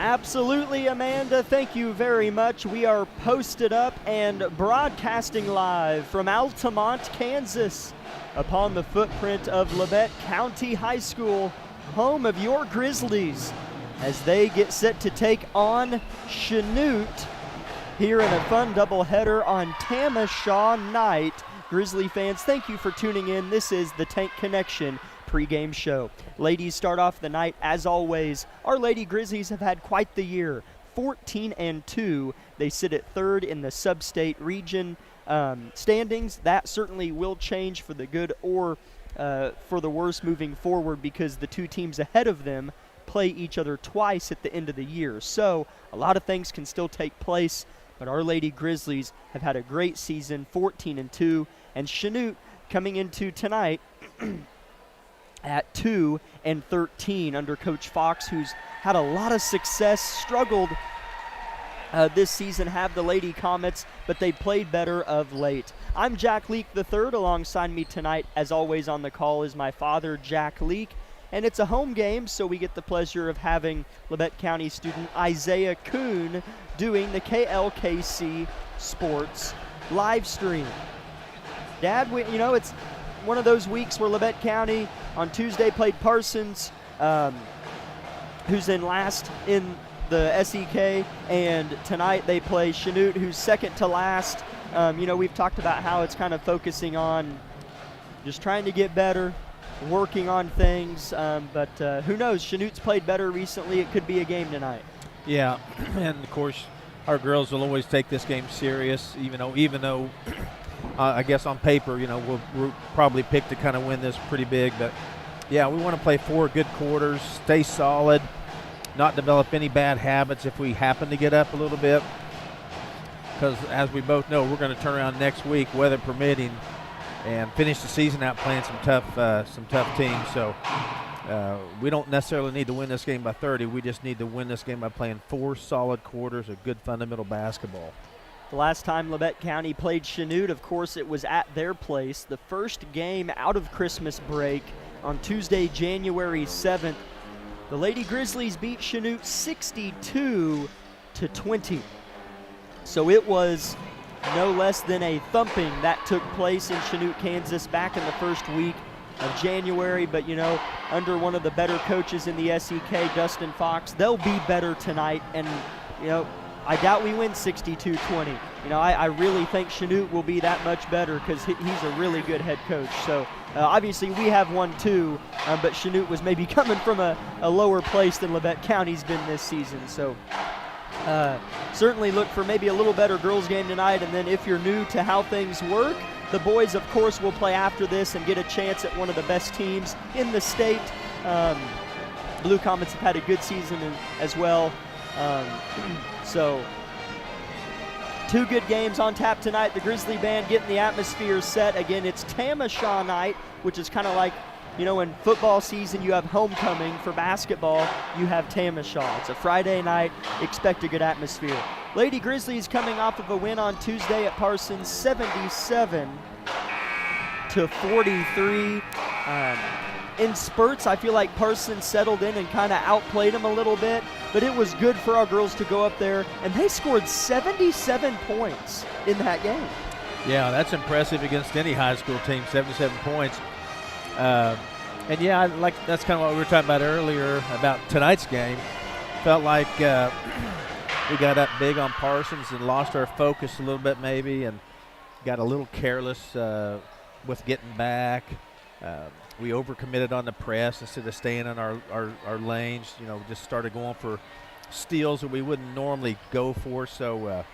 Absolutely, Amanda. Thank you very much. We are posted up and broadcasting live from Altamont, Kansas, upon the footprint of Labette County High School, home of your Grizzlies, as they get set to take on Chanute here in a fun doubleheader on Tamasha night. Grizzly fans, thank you for tuning in. This is the Tank Connection pregame show. Ladies start off the night as always. Our Lady Grizzlies have had quite the year, 14-2. They sit at third in the sub-state region standings. That certainly will change for the good or for the worse moving forward, because the two teams ahead of them play each other twice at the end of the year. So a lot of things can still take place, but our Lady Grizzlies have had a great season, 14-2, and Chanute coming into tonight at 2-13 under Coach Fox, who's had a lot of success, struggled this season, have the Lady Comets, but they played better of late. I'm Jack Leake III. Alongside me tonight, as always on the call, is my father, Jack Leake. And it's a home game, so we get the pleasure of having Labette County student Isaiah Kuhn doing the KLKC Sports live stream. Dad, it's one of those weeks where Labette County on Tuesday played Parsons, who's in last in the SEK, and tonight they play Chanute, who's second to last. We've talked about how it's kind of focusing on just trying to get better, working on things, but who knows? Chanute's played better recently. It could be a game tonight. Yeah, and of course our girls will always take this game serious, even though I guess on paper, we'll probably pick to kind of win this pretty big. But, yeah, we want to play 4 good quarters, stay solid, not develop any bad habits if we happen to get up a little bit. Because, as we both know, we're going to turn around next week, weather permitting, and finish the season out playing some tough teams. So we don't necessarily need to win this game by 30. We just need to win this game by playing 4 solid quarters of good fundamental basketball. The last time Labette County played Chanute, of course, it was at their place. The first game out of Christmas break on Tuesday, January 7th. The Lady Grizzlies beat Chanute 62-20. So it was no less than a thumping that took place in Chanute, Kansas back in the first week of January. But, under one of the better coaches in the SEK, Dustin Fox, they'll be better tonight. And, I doubt we win 62-20. I really think Chanute will be that much better, because he's a really good head coach. So, obviously, we have one too, but Chanute was maybe coming from a lower place than Labette County's been this season. So, certainly look for maybe a little better girls game tonight. And then if you're new to how things work, the boys, of course, will play after this and get a chance at one of the best teams in the state. Blue Comets have had a good season as well. So 2 good games on tap tonight. The Grizzly Band getting the atmosphere set. Again, it's Tamasha night, which is kind of like, in football season you have homecoming. For basketball, you have Tamasha. It's a Friday night. Expect a good atmosphere. Lady Grizzlies coming off of a win on Tuesday at Parsons, 77-43. In spurts, I feel like Parsons settled in and kind of outplayed them a little bit, but it was good for our girls to go up there, and they scored 77 points in that game. Yeah, that's impressive against any high school team, 77 points. And, yeah, that's kind of what we were talking about earlier about tonight's game. Felt like we got up big on Parsons and lost our focus a little bit maybe, and got a little careless with getting back. We overcommitted on the press instead of staying in our lanes. Just started going for steals that we wouldn't normally go for. So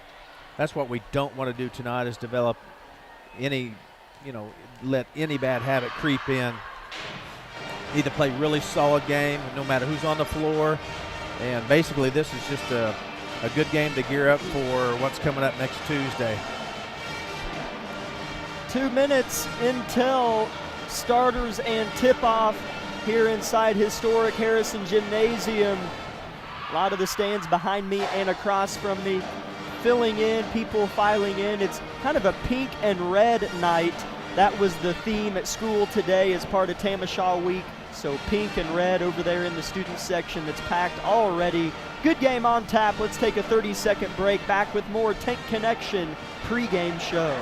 that's what we don't want to do tonight, is develop any, let any bad habit creep in. Need to play really solid game no matter who's on the floor. And basically this is just a good game to gear up for what's coming up next Tuesday. 2 minutes until starters and tip-off here inside historic Harrison Gymnasium. A lot of the stands behind me and across from me filling in, people filing in. It's kind of a pink and red night. That was the theme at school today as part of Tamasha Week. So pink and red over there in the student section that's packed already. Good game on tap. Let's take a 30-second break. Back with more Tank Connection pregame show.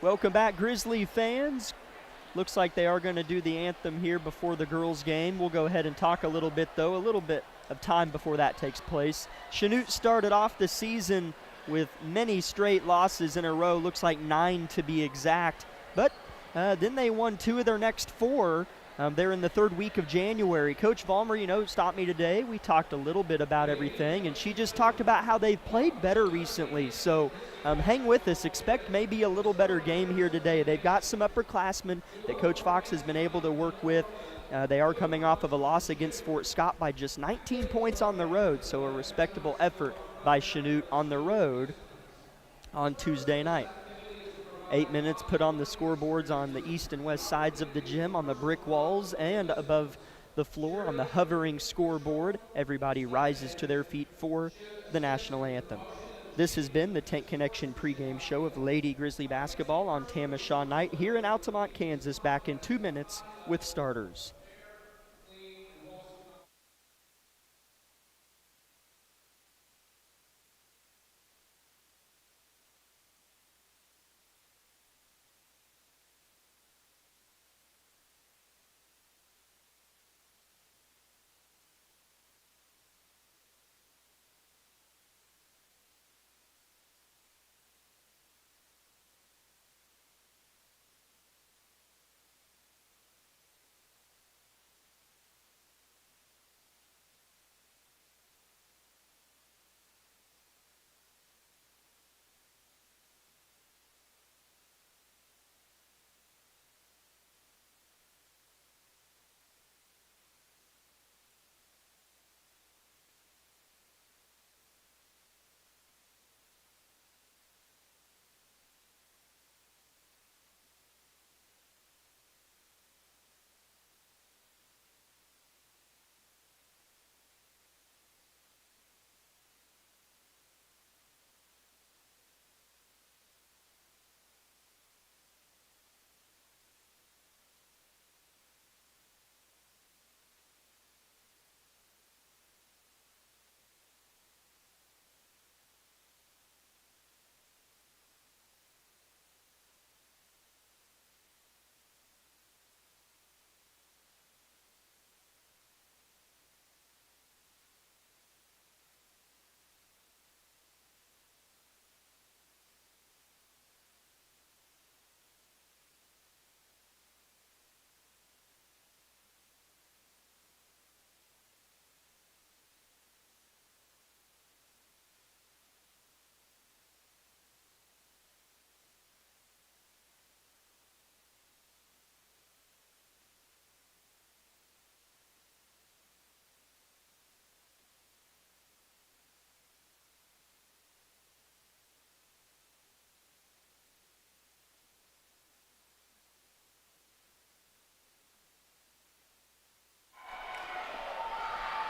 Welcome back, Grizzly fans. Looks like they are going to do the anthem here before the girls' game. We'll go ahead and talk a little bit of time before that takes place. Chanute started off the season with many straight losses in a row, looks like 9 to be exact. But then they won 2 of their next 4. They're in the 3rd week of January. Coach Vollmer, stopped me today. We talked a little bit about everything, and she just talked about how they've played better recently. So hang with us. Expect maybe a little better game here today. They've got some upperclassmen that Coach Fox has been able to work with. They are coming off of a loss against Fort Scott by just 19 points on the road, so a respectable effort by Chanute on the road on Tuesday night. 8 minutes put on the scoreboards on the east and west sides of the gym, on the brick walls, and above the floor on the hovering scoreboard. Everybody rises to their feet for the national anthem. This has been the Tank Connection pregame show of Lady Grizzly basketball on Tamasha night here in Altamont, Kansas. Back in 2 minutes with starters.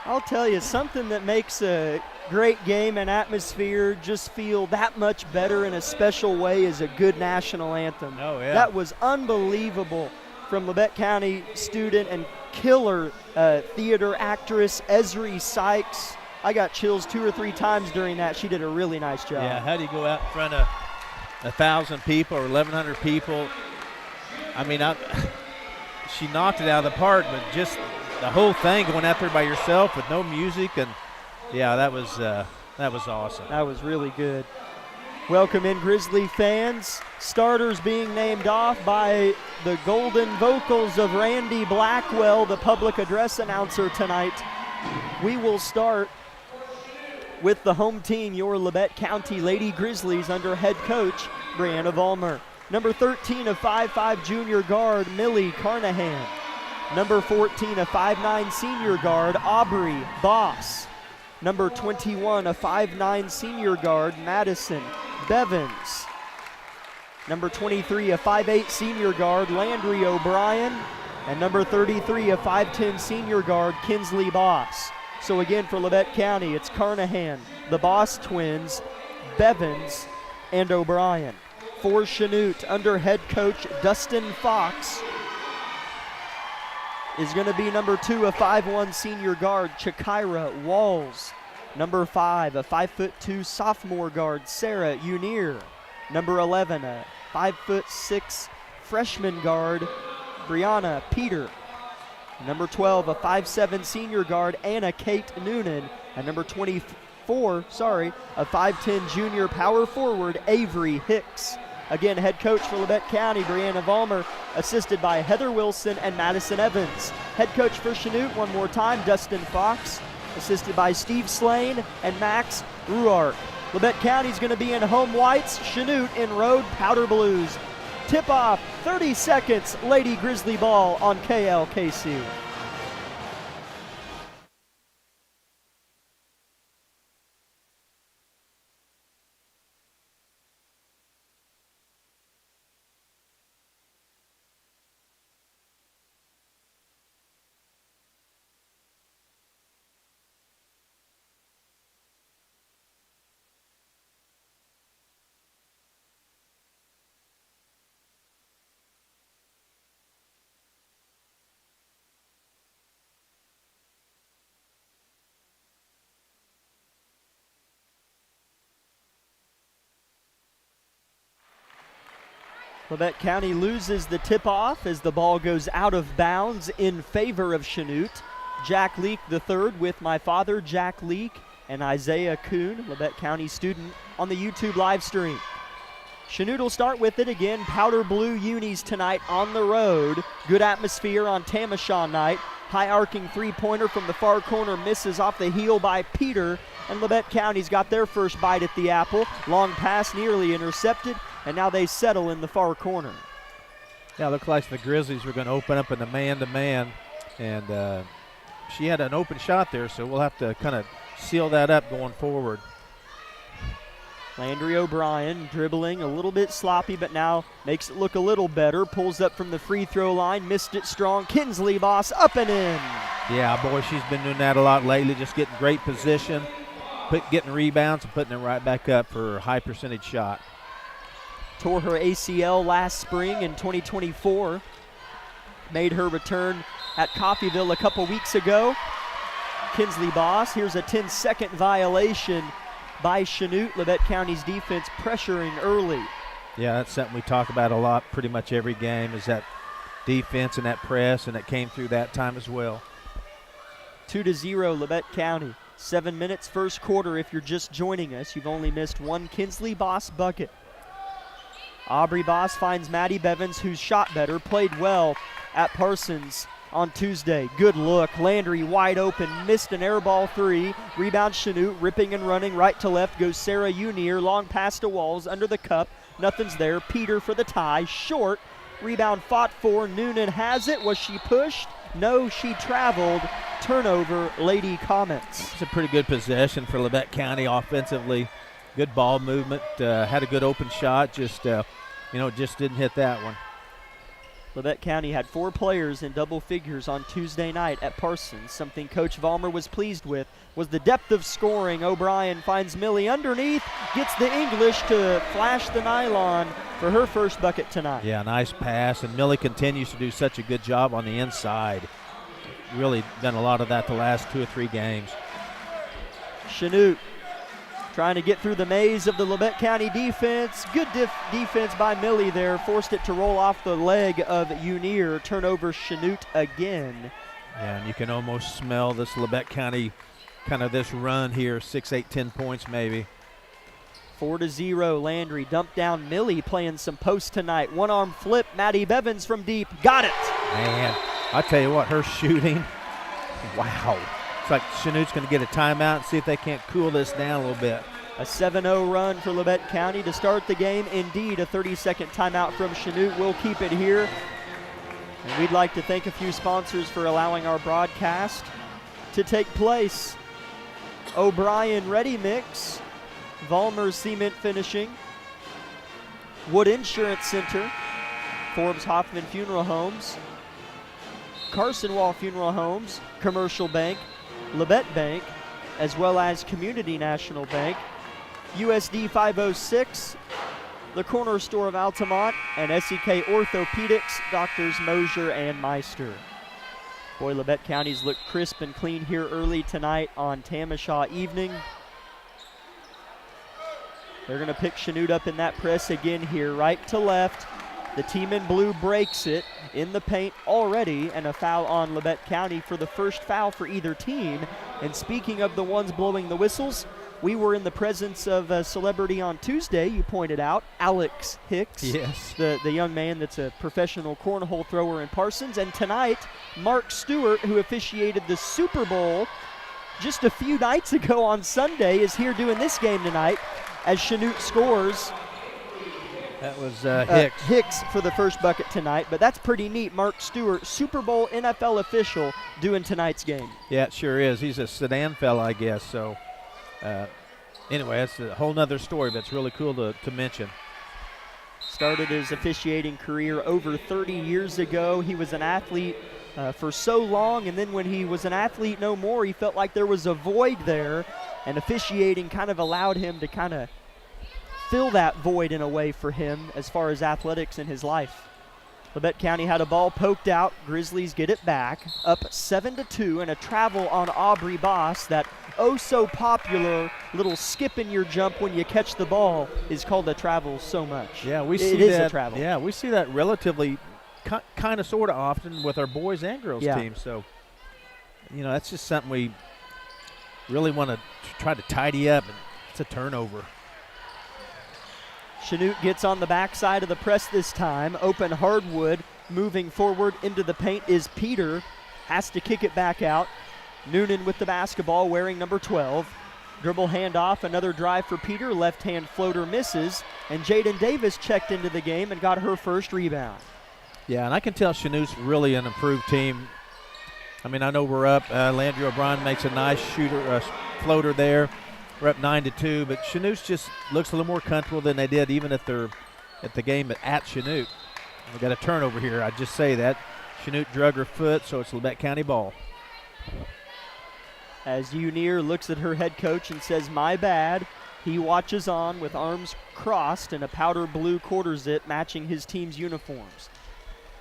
I'll tell you, something that makes a great game and atmosphere just feel that much better in a special way is a good national anthem. Oh, yeah. That was unbelievable from Labette County student and killer theater actress Ezri Sykes. I got chills 2 or 3 times during that. She did a really nice job. Yeah, how do you go out in front of 1,000 people or 1,100 people? I mean, she knocked it out of the park, but just the whole thing going out there by yourself with no music, and yeah, that was awesome. That was really good. Welcome in, Grizzly fans. Starters being named off by the golden vocals of Randy Blackwell, the public address announcer tonight. We will start with the home team, your Labette County Lady Grizzlies under head coach Brianna Vollmer. Number 13, a 5'5" junior guard, Millie Carnahan. Number 14, a 5'9" senior guard, Aubrey Boss. Number 21, a 5'9" senior guard, Madison Bevins. Number 23, a 5'8" senior guard, Landry O'Brien. And number 33, a 5'10" senior guard, Kinsley Boss. So again for Labette County, it's Carnahan, the Boss twins, Bevins, and O'Brien. For Chanute, under head coach Dustin Fox, is going to be number 2, a 5'1" senior guard, Chikira Walls. Number 5, a 5'2" sophomore guard, Sarah Unier. Number 11, a 5'6" freshman guard, Brianna Peter. Number 12, a 5'7" senior guard, Anna Kate Noonan. And number 24, a 5'10" junior power forward, Avery Hicks. Again, head coach for Labette County, Brianna Vollmer, assisted by Heather Wilson and Madison Evans. Head coach for Chanute, one more time, Dustin Fox, assisted by Steve Slane and Max Ruark. Labette County's going to be in home whites, Chanute in road powder blues. Tip-off, 30 seconds, Lady Grizzly ball on KLKC. Labette County loses the tip-off as the ball goes out of bounds in favor of Chanute. Jack Leak III with my father, Jack Leak, and Isaiah Kuhn, Labette County student, on the YouTube live stream. Chanute will start with it again. Powder blue unis tonight on the road. Good atmosphere on Tamasha night. High arcing three-pointer from the far corner misses off the heel by Peter. And Labette County's got their first bite at the apple. Long pass nearly intercepted. And now they settle in the far corner. Yeah, it looked like the Grizzlies were going to open up in the man-to-man. And she had an open shot there, so we'll have to kind of seal that up going forward. Landry O'Brien dribbling a little bit sloppy, but now makes it look a little better. Pulls up from the free throw line, missed it strong. Kinsley Boss up and in. Yeah, boy, she's been doing that a lot lately, just getting great position, getting rebounds and putting it right back up for her high percentage shot. Tore her ACL last spring in 2024. Made her return at Coffeyville a couple weeks ago. Kinsley Boss, here's a 10-second violation by Chanute. Labette County's defense pressuring early. Yeah, that's something we talk about a lot pretty much every game, is that defense and that press, and it came through that time as well. 2-0 Labette County. 7 minutes first quarter. If you're just joining us, you've only missed one Kinsley Boss bucket. Aubrey Boss finds Maddie Bevins, who's shot better, played well at Parsons on Tuesday. Good look. Landry wide open, missed an air ball three. Rebound Chanute, ripping and running right to left goes Sarah Unier. Long pass to Walls, under the cup. Nothing's there. Peter for the tie. Short. Rebound fought for. Noonan has it. Was she pushed? No, she traveled. Turnover, Lady Comets. It's a pretty good possession for Labette County offensively. Good ball movement. Had a good open shot. Just didn't hit that one. Labette County had 4 players in double figures on Tuesday night at Parsons. Something Coach Vollmer was pleased with was the depth of scoring. O'Brien finds Millie underneath, gets the English to flash the nylon for her first bucket tonight. Yeah, nice pass, and Millie continues to do such a good job on the inside. Really done a lot of that the last 2 or 3 games. Chanute trying to get through the maze of the Labette County defense. Good defense by Millie there. Forced it to roll off the leg of Unier. Turnover Chanute again. Yeah, and you can almost smell this Labette County, kind of this run here, 6, 8, 10 points maybe. 4-0 Landry. Dumped down Millie playing some post tonight. One arm flip. Maddie Bevins from deep. Got it. Man, I tell you what, her shooting, wow. Looks like Chanute's going to get a timeout and see if they can't cool this down a little bit. A 7-0 run for Labette County to start the game. Indeed, a 30-second timeout from Chanute will keep it here. And we'd like to thank a few sponsors for allowing our broadcast to take place. O'Brien Ready Mix, Vollmer Cement Finishing, Wood Insurance Center, Forbes Hoffman Funeral Homes, Carson Wall Funeral Homes, Commercial Bank, Labette Bank, as well as Community National Bank, USD 506, the Corner Store of Altamont, and SEK Orthopedics, Doctors Mosier and Meister. Boy, Labette County's looked crisp and clean here early tonight on Tamasha evening. They're going to pick Chanute up in that press again here, right to left. The team in blue breaks it in the paint already, and a foul on Labette County for the first foul for either team. And speaking of the ones blowing the whistles, we were in the presence of a celebrity on Tuesday, you pointed out, Alex Hicks. Yes. The young man that's a professional cornhole thrower in Parsons. And tonight, Mark Stewart, who officiated the Super Bowl just a few nights ago on Sunday, is here doing this game tonight as Chanute scores. That was Hicks. Hicks for the first bucket tonight, but that's pretty neat. Mark Stewart, Super Bowl NFL official, doing tonight's game. Yeah, it sure is. He's a sedan fella, I guess. So, anyway, that's a whole nother story, but it's really cool to mention. Started his officiating career over 30 years ago. He was an athlete for so long, and then when he was an athlete no more, he felt like there was a void there, and officiating kind of allowed him to kind of fill that void in a way for him as far as athletics in his life. Labette County had a ball poked out. Grizzlies get it back, up 7-2, and a travel on Aubrey Boss. That oh-so-popular little skip in your jump when you catch the ball is called a travel so much. Yeah, we see it that. Is a travel. Yeah, we see that relatively kind of sort of often with our boys and girls teams. So, that's just something we really want to try to tidy up, and it's a turnover. Chanute gets on the backside of the press this time. Open hardwood. Moving forward into the paint is Peter. Has to kick it back out. Noonan with the basketball, wearing number 12. Dribble handoff, another drive for Peter. Left-hand floater misses. And Jaden Davis checked into the game and got her first rebound. Yeah, and I can tell Chanute's really an improved team. I mean, I know we're up. Landry O'Brien makes a nice floater there. We're up 9-2, but Chanute just looks a little more comfortable than they did even at the game at Chanute. We got a turnover here. I just say that. Chanute drug her foot, so it's Labette County ball. As Unier looks at her head coach and says, "My bad," he watches on with arms crossed and a powder blue quarter zip matching his team's uniforms.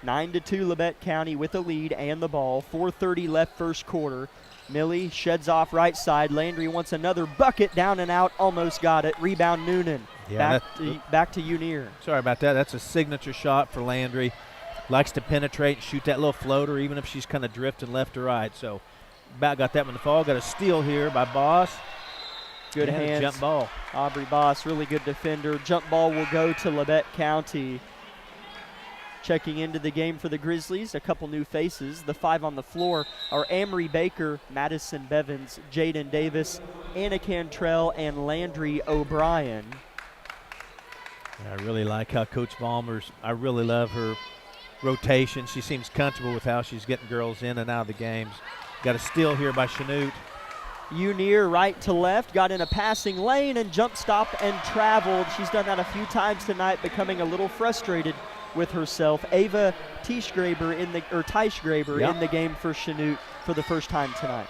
9-2 Labette County with the lead and the ball. 4:30 left first quarter. Millie sheds off right side. Landry wants another bucket, down and out, almost got it. Rebound Noonan. Yeah, back to Unier. Sorry about that. That's a signature shot for Landry. Likes to penetrate and shoot that little floater even if she's kind of drifting left to right. So about got that one to fall. Got a steal here by Boss. Good hands. Jump ball. Aubrey Boss, really good defender. Jump ball will go to Labette County. Checking into the game for the Grizzlies, a couple new faces. The 5 on the floor are Amory Baker, Madison Bevins, Jaden Davis, Anna Cantrell, and Landry O'Brien. I really like how Coach Vollmer's, I really love her rotation. She seems comfortable with how she's getting girls in and out of the games. Got a steal here by Chanute. Unier right to left, got in a passing lane and jump stop and traveled. She's done that a few times tonight, becoming a little frustrated with herself. Ava Teichgraber in the game for Chanute for the first time tonight.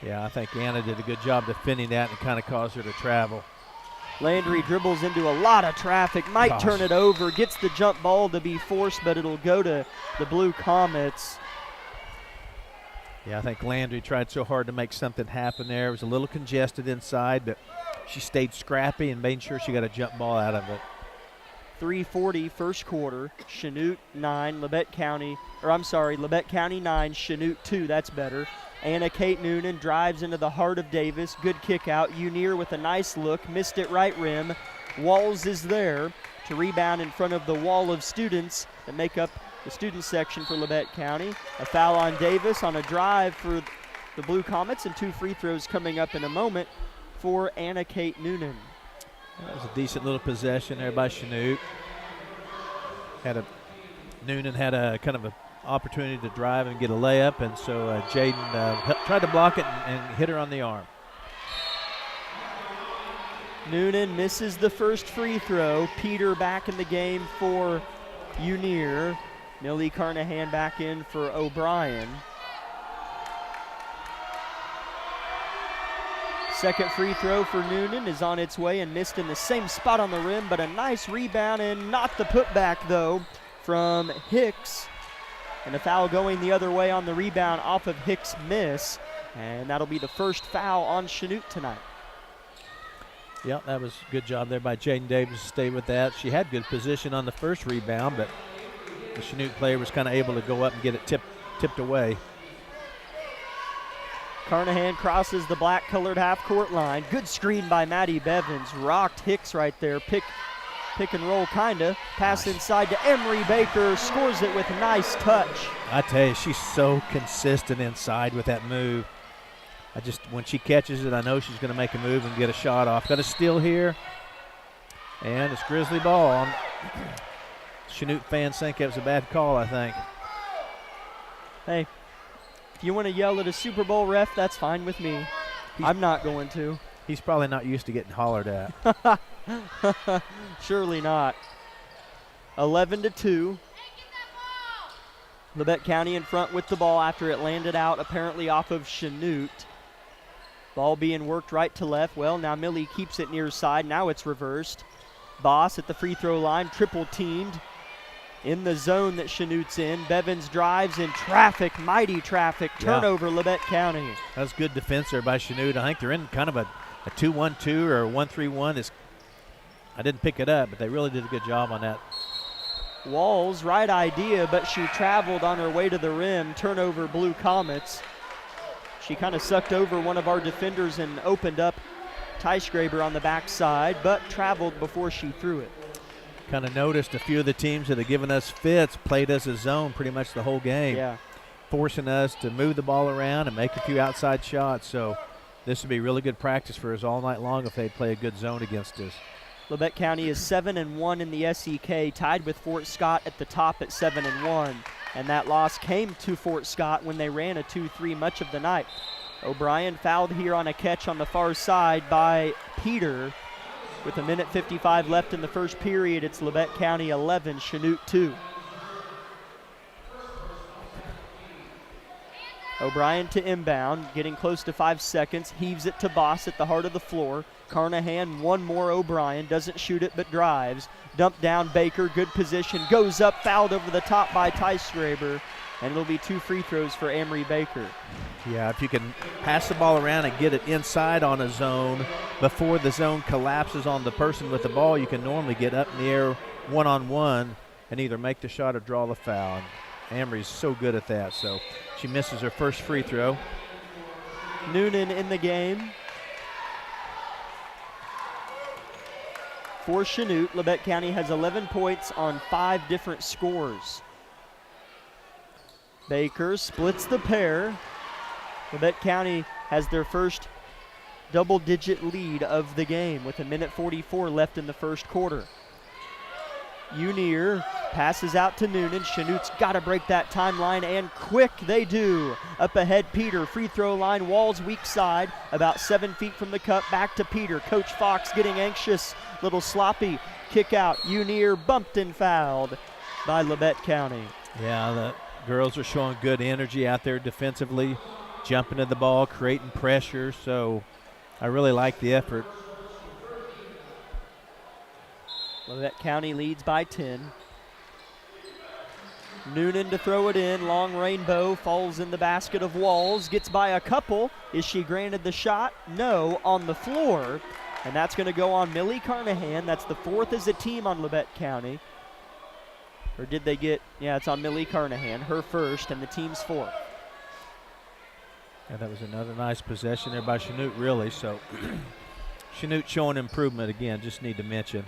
Yeah, I think Anna did a good job defending that and kind of caused her to travel. Landry dribbles into a lot of traffic, might turn it over, gets the jump ball to be forced, but it'll go to the Blue Comets. Yeah, I think Landry tried so hard to make something happen there. It was a little congested inside, but she stayed scrappy and made sure she got a jump ball out of it. 3:40 first quarter. Chanute 9, Labette County 9, Chanute 2, that's better. Anna Kate Noonan drives into the heart of Davis. Good kick out. Unier with a nice look, missed it right rim. Walls is there to rebound in front of the wall of students that make up the student section for Labette County. A foul on Davis on a drive for the Blue Comets, and 2 free throws coming up in a moment for Anna Kate Noonan. That was a decent little possession there by Chanute. Noonan had a kind of an opportunity to drive and get a layup, and so Jaden tried to block it and hit her on the arm. Noonan misses the first free throw. Peter back in the game for Unier. Millie Carnahan back in for O'Brien. Second free throw for Noonan is on its way and missed in the same spot on the rim, but a nice rebound and not the putback though from Hicks. And a foul going the other way on the rebound off of Hicks' miss, and that'll be the first foul on Chanute tonight. Yeah, that was a good job there by Jaden Davis to stay with that. She had good position on the first rebound, but the Chanute player was kind of able to go up and get it tipped away. Carnahan crosses the black-colored half-court line. Good screen by Maddie Bevins. Rocked Hicks right there. Pick and roll, kinda. Pass inside to Emery Baker. Scores it with a nice touch. I tell you, she's so consistent inside with that move. When she catches it, I know she's going to make a move and get a shot off. Got a steal here. And it's Grizzly ball. Chanute fans think it was a bad call, I think. Hey, if you want to yell at a Super Bowl ref, that's fine with me. I'm not going to. He's probably not used to getting hollered at. Surely not. 11-2. Labette County in front with the ball after it landed out apparently off of Chanute. Ball being worked right to left. Well, now Millie keeps it near side. Now it's reversed. Boss at the free throw line, triple teamed in the zone that Chanute's in. Bevins drives in traffic, mighty traffic. Turnover, Labette County. That was good defense there by Chanute. I think they're in kind of a 2-1-2 or a 1-3-1. I didn't pick it up, but they really did a good job on that. Walls, right idea, but she traveled on her way to the rim. Turnover, Blue Comets. She kind of sucked over one of our defenders and opened up Teichgraber on the backside, but traveled before she threw it. Kind of noticed a few of the teams that have given us fits played us a zone pretty much the whole game. Yeah. Forcing us to move the ball around and make a few outside shots. So this would be really good practice for us all night long if they play a good zone against us. Labette County is 7-1 in the SEK, tied with Fort Scott at the top at 7-1. And that loss came to Fort Scott when they ran a 2-3 much of the night. O'Brien fouled here on a catch on the far side by Peter. With 1:55 left in the first period, it's Labette County 11, Chanute 2. O'Brien to inbound, getting close to 5 seconds, heaves it to Boss at the heart of the floor. Carnahan, one more O'Brien, doesn't shoot it but drives. Dumped down Baker, good position, goes up, fouled over the top by Teichgraber, and it'll be 2 free throws for Emery Baker. Yeah, if you can pass the ball around and get it inside on a zone before the zone collapses on the person with the ball, you can normally get up in the air one-on-one and either make the shot or draw the foul. And Emery's so good at that, so she misses her first free throw. Noonan in the game. For Chanute, Labette County has 11 points on 5 different scores. Baker splits the pair. Labette County has their first double-digit lead of the game with 1:44 left in the first quarter. Unier passes out to Noonan. Chanute's got to break that timeline, and quick they do. Up ahead, Peter, free throw line, Walls weak side, about 7 feet from the cup, back to Peter. Coach Fox getting anxious, little sloppy kick out. Unier bumped and fouled by Labette County. Yeah, the girls are showing good energy out there defensively, jumping to the ball, creating pressure, so I really like the effort. Labette County leads by 10. Noonan to throw it in. Long rainbow falls in the basket of Walls. Gets by a couple. Is she granted the shot? No, on the floor. And that's going to go on Millie Carnahan. That's the 4th as a team on Labette County. Or did they get, yeah, it's on Millie Carnahan, her first, and the team's 4th. Yeah, that was another nice possession there by Chanute, really. So Chanute showing improvement again, just need to mention.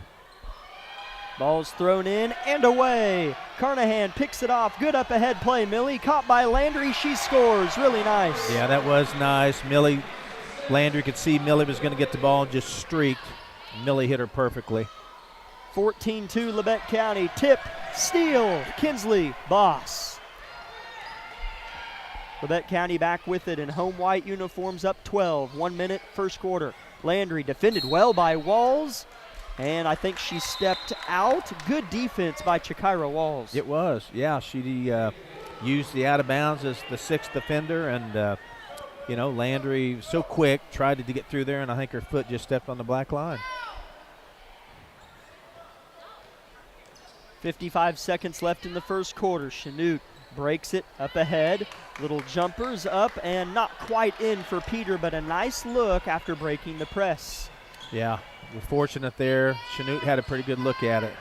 Ball's thrown in and away. Carnahan picks it off. Good up ahead play. Millie caught by Landry. She scores. Really nice. Yeah, that was nice. Landry could see Millie was going to get the ball and just streaked. Millie hit her perfectly. 14-2 Labette County. Tip, steal, Kinsley, Boss. Labette County back with it in home white uniforms, up 12. 1 minute, first quarter. Landry defended well by Walls, and I think she stepped out. Good defense by Chikira Walls. It was, yeah. She used the out of bounds as the sixth defender, and Landry so quick, tried to get through there, and I think her foot just stepped on the black line. 55 seconds left in the first quarter. Chanute breaks it up ahead. Little jumpers up and not quite in for Peter, but a nice look after breaking the press. Yeah, we're fortunate there. Chanute had a pretty good look at it.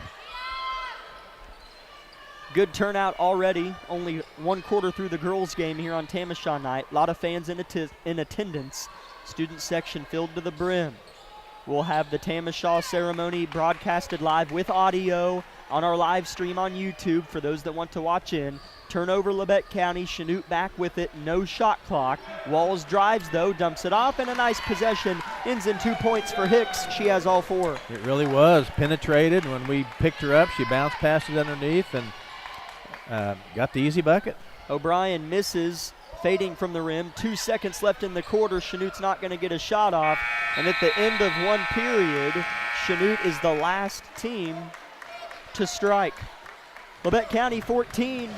Good turnout already. Only one quarter through the girls' game here on Tamasha night. A lot of fans in attendance. Student section filled to the brim. We'll have the Tamasha ceremony broadcasted live with audio on our live stream on YouTube for those that want to watch in. Turnover Labette County. Chanute back with it. No shot clock. Walls drives though, dumps it off, and a nice possession. Ends in 2 points for Hicks. She has all four. It really was. Penetrated. When we picked her up, she bounced past it underneath and got the easy bucket. O'Brien misses, fading from the rim. 2 seconds left in the quarter. Chanute's not going to get a shot off. And at the end of one period, Chanute is the last team to strike. Labette County 14,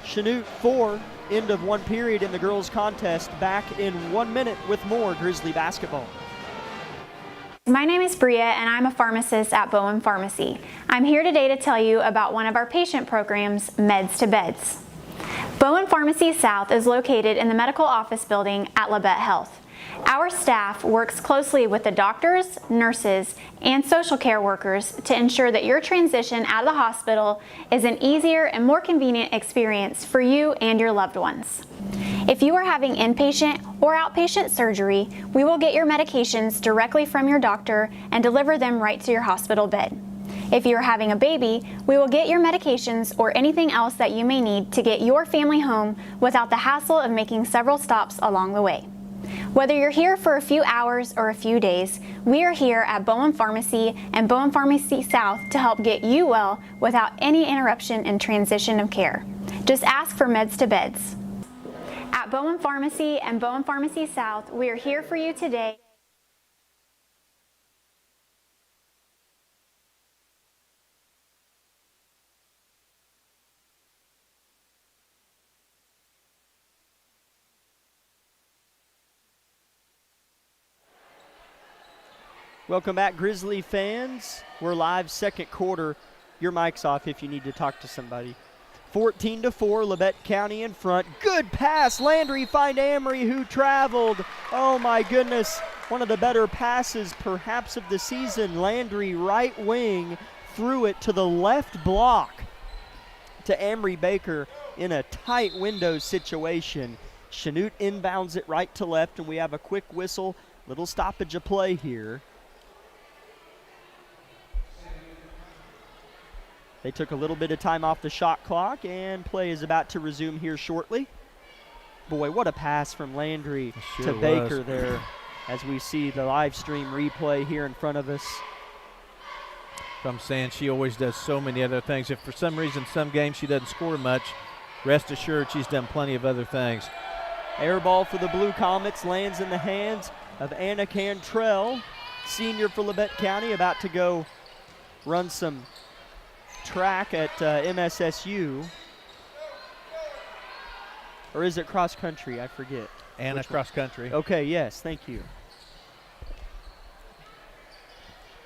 Chanute 4. End of one period in the girls' contest. Back in 1 minute with more Grizzly basketball. My name is Bria and I'm a pharmacist at Bowen Pharmacy. I'm here today to tell you about one of our patient programs, Meds to Beds. Bowen Pharmacy South is located in the medical office building at Labette Health. Our staff works closely with the doctors, nurses, and social care workers to ensure that your transition out of the hospital is an easier and more convenient experience for you and your loved ones. If you are having inpatient or outpatient surgery, we will get your medications directly from your doctor and deliver them right to your hospital bed. If you are having a baby, we will get your medications or anything else that you may need to get your family home without the hassle of making several stops along the way. Whether you're here for a few hours or a few days, we are here at Bowen Pharmacy and Bowen Pharmacy South to help get you well without any interruption in transition of care. Just ask for Meds to Beds. At Bowen Pharmacy and Bowen Pharmacy South, we are here for you today. Welcome back, Grizzly fans. We're live second quarter. Your mic's off if you need to talk to somebody. 14-4, Labette County in front. Good pass. Landry find Amory, who traveled. Oh my goodness. One of the better passes perhaps of the season. Landry, right wing, threw it to the left block to Amory Baker in a tight window situation. Chanute inbounds it right to left, and we have a quick whistle. Little stoppage of play here. They took a little bit of time off the shot clock, and play is about to resume here shortly. Boy, what a pass from Landry to Baker there as we see the live stream replay here in front of us. I'm saying she always does so many other things. If for some reason some games she doesn't score much, rest assured she's done plenty of other things. Air ball for the Blue Comets lands in the hands of Anna Cantrell, senior for Labette County, about to go run some track at MSSU. Or is it cross country? I forget. Anna cross country. Okay, yes, thank you.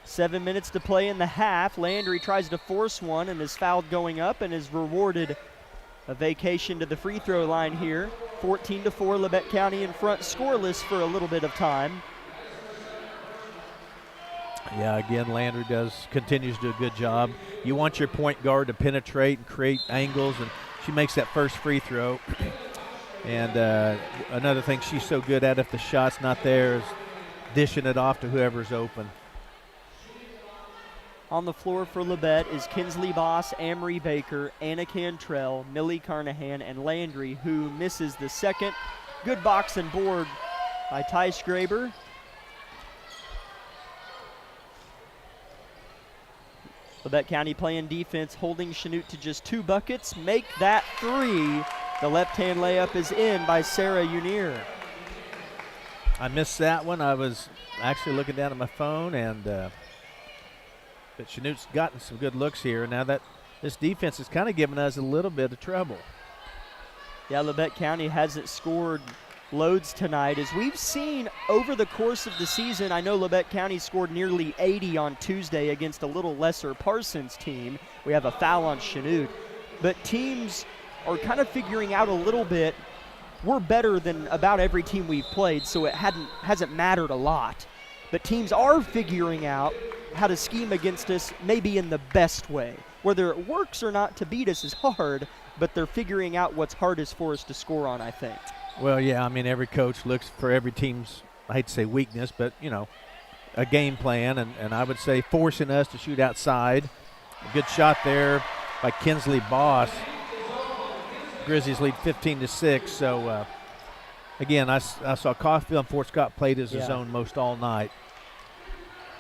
7 minutes to play in the half. Landry tries to force one and is fouled going up and is rewarded a vacation to the free throw line here. 14-4, Labette County in front, scoreless for a little bit of time. Yeah, again, Landry continues to do a good job. You want your point guard to penetrate and create angles, and she makes that first free throw. And another thing she's so good at, if the shot's not there, is dishing it off to whoever's open. On the floor for Labette is Kinsley Boss, Amory Baker, Anna Cantrell, Millie Carnahan, and Landry, who misses the second. Good box and board by Tice Graber. Labette County playing defense, holding Chanute to just 2 buckets. Make that 3. The left-hand layup is in by Sarah Unier. I missed that one. I was actually looking down at my phone, and but Chanute's gotten some good looks here. Now that this defense is kind of giving us a little bit of trouble. Yeah, Labette County hasn't scored loads tonight. As we've seen over the course of the season, I know Labette County scored nearly 80 on Tuesday against a little lesser Parsons team. We have a foul on Chanute. But teams are kind of figuring out a little bit. We're better than about every team we've played, so it hasn't mattered a lot. But teams are figuring out how to scheme against us maybe in the best way. Whether it works or not to beat us is hard, but they're figuring out what's hardest for us to score on, I think. Well, yeah, I mean, every coach looks for every team's, I hate to say weakness, but, you know, a game plan, and I would say forcing us to shoot outside. A good shot there by Kinsley Boss. Grizzlies lead 15-6, so, again, I saw Caulfield and Fort Scott played as a zone most all night.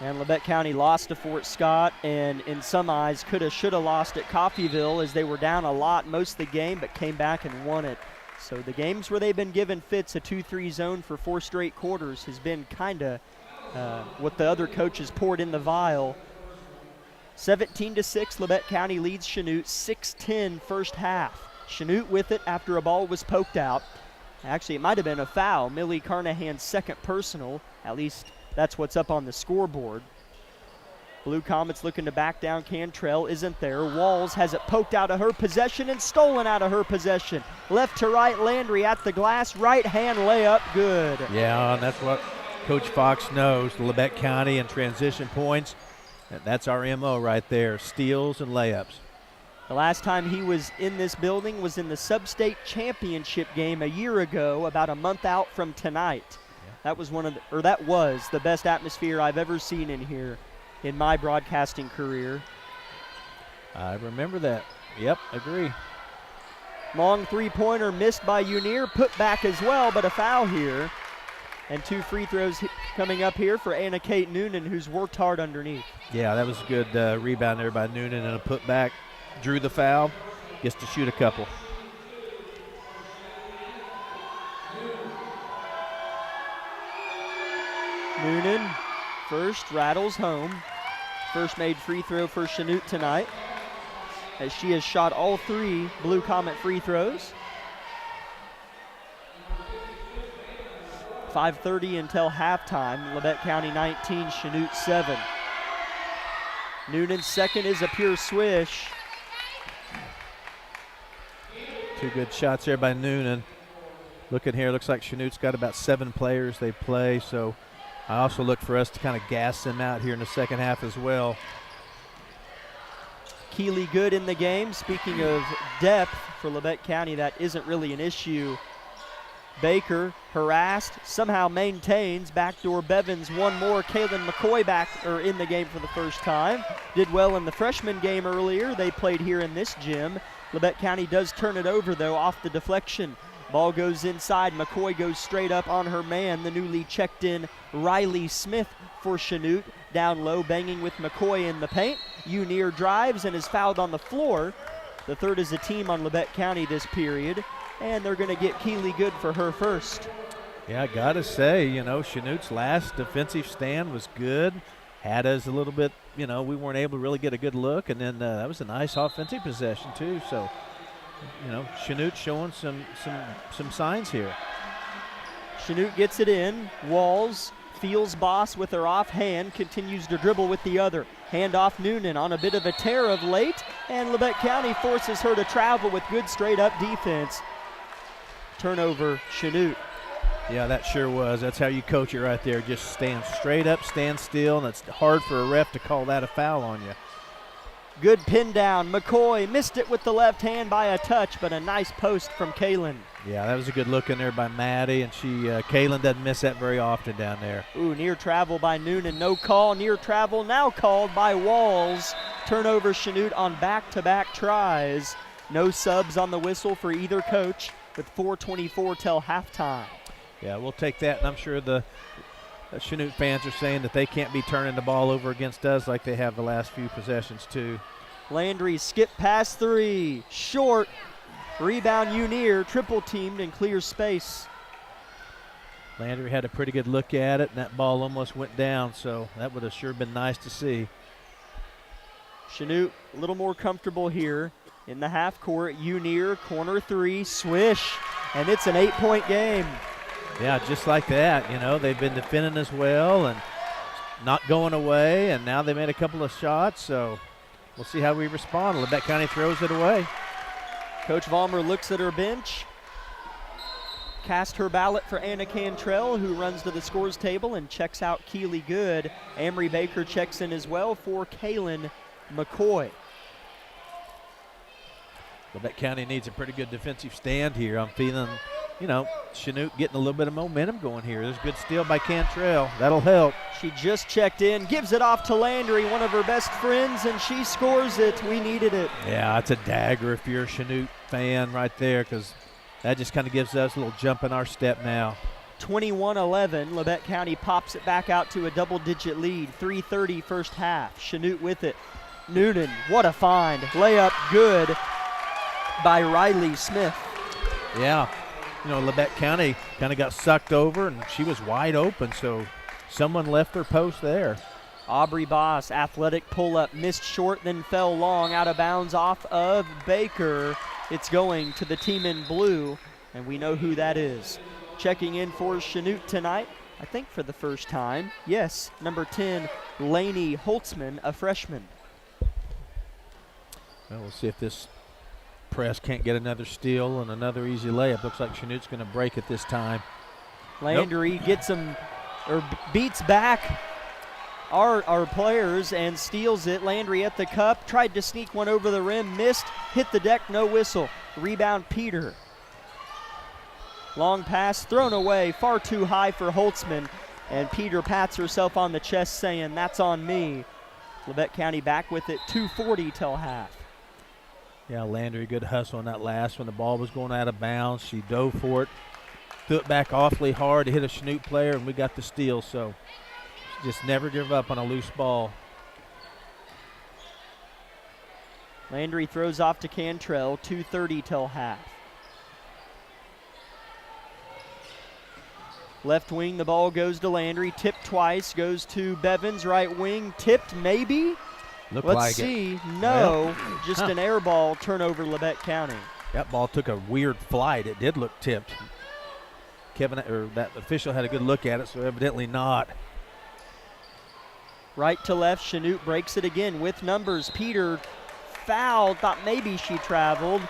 And Labette County lost to Fort Scott, and in some eyes coulda, shoulda lost at Coffeyville as they were down a lot most of the game, but came back and won it. So the games where they've been given fits, a 2-3 zone for 4 straight quarters, has been kind of what the other coaches poured in the vial. 17-6, Labette County leads Chanute, 6:10 first half. Chanute with it after a ball was poked out. Actually, it might have been a foul. Millie Carnahan's second personal, at least that's what's up on the scoreboard. Blue Comets looking to back down. Cantrell isn't there. Walls has it poked out of her possession and stolen out of her possession. Left to right, Landry at the glass. Right hand layup, good. Yeah, and that's what Coach Fox knows. Labette County and transition points. And that's our MO right there, steals and layups. The last time he was in this building was in the Sub-State Championship game a year ago, about a month out from tonight. Yeah. That was the best atmosphere I've ever seen in here in my broadcasting career. I remember that. Yep, agree. Long three-pointer missed by Unier, put back as well, but a foul here. And 2 free throws coming up here for Anna Kate Noonan, who's worked hard underneath. Yeah, that was a good rebound there by Noonan and a putback. Drew the foul, gets to shoot a couple. Noonan first rattles home. First made free throw for Chanute tonight, as she has shot all 3 Blue Comet free throws. 5:30 until halftime. Labette County 19, Chanute 7. Noonan's second is a pure swish. 2 good shots there by Noonan. Looking here, looks like Chanute's got about 7 players they play, so I also look for us to kind of gas them out here in the second half as well. Keely Good in the game. Speaking of depth for Labette County, that isn't really an issue. Baker harassed, somehow maintains. Backdoor Bevins, one more. Kaylin McCoy in the game for the first time. Did well in the freshman game earlier. They played here in this gym. Labette County does turn it over, though, off the deflection. Ball goes inside. McCoy goes straight up on her man, the newly checked in Riley Smith for Chanute. Down low, banging with McCoy in the paint. Unier drives and is fouled on the floor. The third is a team on Labette County this period, and they're going to get Keely Good for her first. Yeah, I got to say, Chanute's last defensive stand was good. Had us a little bit, we weren't able to really get a good look, and then that was a nice offensive possession too. So, Chanute showing some signs here. Chanute gets it in. Walls feels Boss with her offhand, continues to dribble with the other. Hand off Noonan on a bit of a tear of late, and Labette County forces her to travel with good straight-up defense. Turnover, Chanute. Yeah, that sure was. That's how you coach it right there. Just stand straight up, stand still, and it's hard for a ref to call that a foul on you. Good pin down. McCoy missed it with the left hand by a touch, but a nice post from Kaylin. Yeah, that was a good look in there by Maddie, and Kaylin doesn't miss that very often down there. Ooh, near travel by Noonan. No call. Near travel now called by Walls. Turnover Chanute on back-to-back tries. No subs on the whistle for either coach with 4:24 till halftime. Yeah, we'll take that, and I'm sure the Chanute fans are saying that they can't be turning the ball over against us like they have the last few possessions too. Landry skip past 3. Short. Rebound Unier, triple teamed and clears space. Landry had a pretty good look at it, and that ball almost went down, so that would have sure been nice to see. Chanute a little more comfortable here in the half court. Unier, corner 3, swish, and it's an 8-point game. Yeah, just like that. You know, they've been defending as well and not going away, and now they made a couple of shots, so we'll see how we respond. Labette County throws it away. Coach Vollmer looks at her bench, cast her ballot for Anna Cantrell, who runs to the scores table and checks out Keely Good. Amory Baker checks in as well for Kaylin McCoy. Labette County needs a pretty good defensive stand here. I'm feeling, you know, Chanute getting a little bit of momentum going here. There's a good steal by Cantrell. That'll help. She just checked in, gives it off to Landry, one of her best friends, and she scores it. We needed it. Yeah, it's a dagger if you're a Chanute fan right there, because that just kind of gives us a little jump in our step now. 21-11, Labette County pops it back out to a double-digit lead. 3:30 first half. Chanute with it. Noonan, what a find. Layup good by Riley Smith. Yeah, you know, Labette County kind of got sucked over, and she was wide open, so someone left her post there. Aubrey Boss, athletic pull-up, missed short, then fell long, out of bounds off of Baker. It's going to the team in blue, and we know who that is. Checking in for Chanute tonight, I think for the first time. Yes, number 10, Lainey Holtzman, a freshman. Well, we'll see if this press can't get another steal and another easy layup. Looks like Chanute's going to break it this time. Landry gets him, or beats back our players and steals it. Landry at the cup, tried to sneak one over the rim, missed, hit the deck, no whistle. Rebound Peter. Long pass thrown away, far too high for Holtzman, and Peter pats herself on the chest saying, that's on me. Labette County back with it, 2:40 till half. Yeah, Landry, good hustle on that last one. The ball was going out of bounds. She dove for it, threw it back awfully hard to hit a Chanute player, and we got the steal. So just never give up on a loose ball. Landry throws off to Cantrell, 2:30 till half. Left wing, the ball goes to Landry, tipped twice, goes to Bevins, right wing, tipped maybe? Looked Let's like see. it. No, just an air ball, turnover Labette County. That ball took a weird flight. It did look tipped. That official had a good look at it, so evidently not. Right to left, Chanute breaks it again with numbers. Peter fouled, thought maybe she traveled,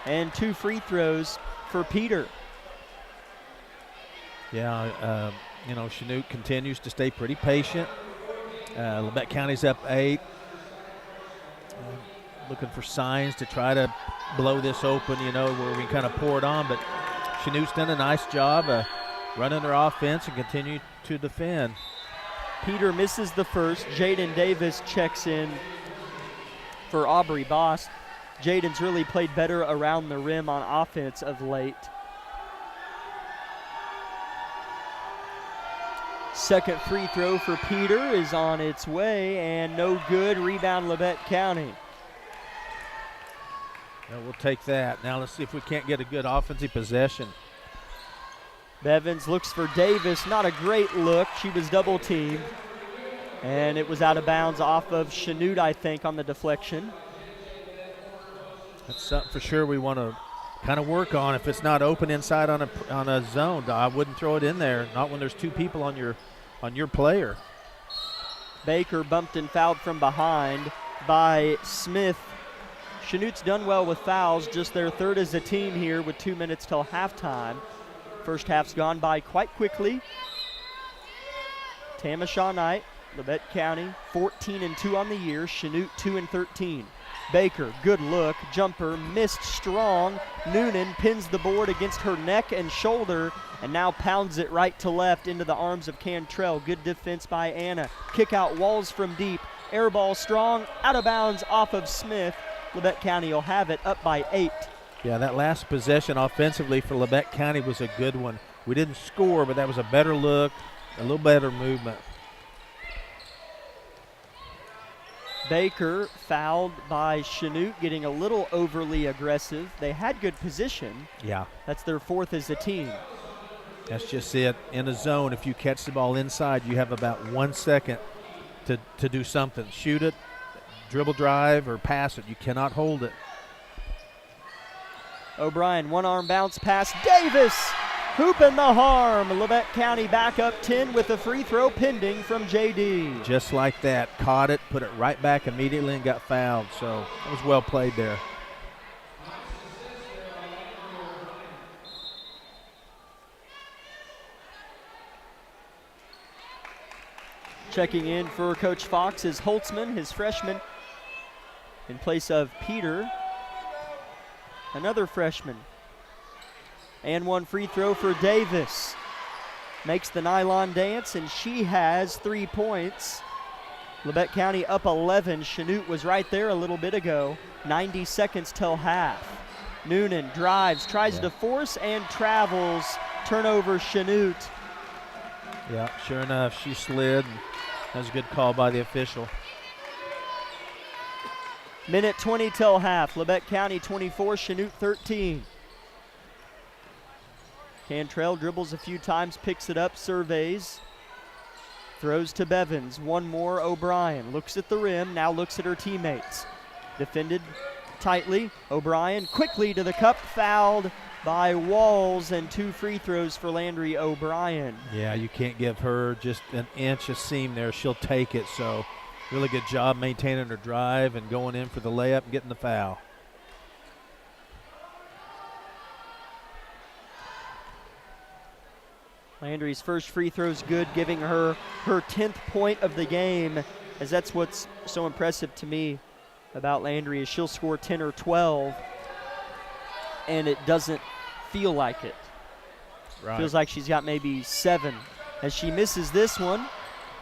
and 2 free throws for Peter. Yeah, you know, Chanute continues to stay pretty patient. Labette County's up 8. Looking for signs to try to blow this open, you know, where we kind of pour it on. But Chanute's done a nice job running their offense and continue to defend. Peter misses the first. Jaden Davis checks in for Aubrey Boss. Jaden's really played better around the rim on offense of late. Second free throw for Peter is on its way, and no good. Rebound Labette County. Well, we'll take that. Now let's see if we can't get a good offensive possession. Bevins looks for Davis. Not a great look. She was double teamed, and it was out of bounds off of Chanute, I think, on the deflection. That's something for sure we want to kind of work on. If it's not open inside on a zone, I wouldn't throw it in there. Not when there's 2 people on your player. Baker bumped and fouled from behind by Smith. Chanute's done well with fouls, just their 3rd as a team here with 2 minutes till halftime. First half's gone by quite quickly. Tamasha Knight, Labette County, 14-2 on the year. Chanute 2-13. Baker, good look, jumper, missed strong. Noonan pins the board against her neck and shoulder and now pounds it right to left into the arms of Cantrell. Good defense by Anna. Kick out Walls from deep. Air ball strong, out of bounds off of Smith. Labette County will have it up by 8. Yeah, that last possession offensively for Labette County was a good one. We didn't score, but that was a better look, a little better movement. Baker fouled by Chanute, getting a little overly aggressive. They had good position. Yeah. That's their 4th as a team. That's just it. In a zone, if you catch the ball inside, you have about 1 second to do something. Shoot it, dribble drive, or pass it. You cannot hold it. O'Brien, one-arm bounce pass. Davis hooping the harm. Labette County back up 10 with a free throw pending from JD. Just like that. Caught it, put it right back immediately, and got fouled. So it was well played there. Checking in for Coach Fox is Holtzman, his freshman, in place of Peter, another freshman. And one free throw for Davis. Makes the nylon dance, and she has 3 points. Labette County up 11. Chanute was right there a little bit ago. 90 seconds till half. Noonan drives, tries to force, and travels. Turnover, Chanute. Yeah, sure enough, she slid. That was a good call by the official. Minute 20 till half. Labette County 24, Chanute 13. Cantrell dribbles a few times, picks it up, surveys. Throws to Bevins. One more, O'Brien. Looks at the rim, now looks at her teammates. Defended tightly. O'Brien quickly to the cup, fouled by Walls, and 2 free throws for Landry O'Brien. Yeah, you can't give her just an inch of seam there. She'll take it. So really good job maintaining her drive and going in for the layup and getting the foul. Landry's first free throw's good, giving her her 10th point of the game, as that's what's so impressive to me about Landry is she'll score 10 or 12, and it doesn't feel like it. Right. Feels like she's got maybe 7. As she misses this one,